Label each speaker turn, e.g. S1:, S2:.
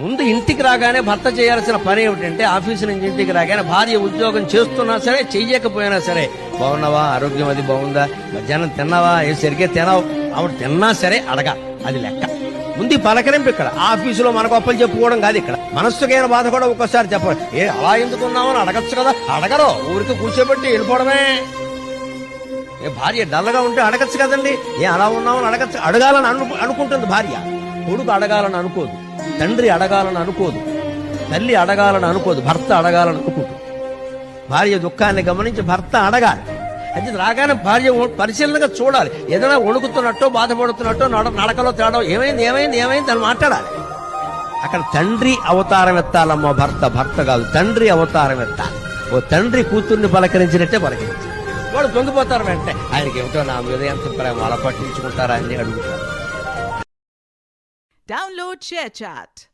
S1: ముందు ఇంటికి రాగానే భర్త చేయాల్సిన పని ఏమిటంటే ఆఫీసు నుంచి ఇంటికి రాగానే భార్య ఉద్యోగం చేస్తున్నా సరే చెయ్యకపోయినా సరే బాగున్నావా, ఆరోగ్యం అది బాగుందా, మధ్యాహ్నం తిన్నావా, ఏ సరిగ్గా తినావు, ఆవిడ తిన్నా సరే అడగాలి. అది లెక్క. ముందు పలకరింపు. ఇక్కడ ఆఫీసులో మన గొప్పలు చెప్పుకోవడం కాదు. ఇక్కడ మనస్సుకైన బాధ కూడా ఒక్కోసారి చెప్పాలి. అలా ఎందుకున్నావు అని అడగచ్చు కదా. అడగరు, ఊరికి కూర్చోబెట్టి వెళ్ళిపోవడమే. భార్య డల్గా ఉంటే అడగచ్చు కదండి. అలా ఉన్నామని అడగచ్చు. అడగాలని అనుకుంటుంది భార్య. కొడుకు అడగాలని అనుకోదు, తండ్రి అడగాలని అనుకోదు, తల్లి అడగాలని అనుకోదు, భర్త అడగాలని అనుకుంటుంది. భార్య దుఃఖాన్ని గమనించి భర్త అడగాలి. అది రాగానే భార్య పరిశీలనగా చూడాలి. ఏదైనా వణుకుతున్నట్టో బాధపడుతున్నట్టో నడకలో తేడా ఏమైంది ఏమైంది ఏమైంది అని మాట్లాడాలి. అక్కడ తండ్రి అవతారం ఎత్తాలమ్మా. భర్త కాదు, తండ్రి అవతారం ఎత్తాలి. ఓ తండ్రి కూతుర్ని పలకరించినట్టే పలకరించాలి. వాడు పొంగిపోతారు వెంటనే. ఆయనకి ఏమిటో నా మీద ఎంత ప్రేమ, అలా పట్టించుకుంటారా అని అడుగుతారు.
S2: Download ShareChat.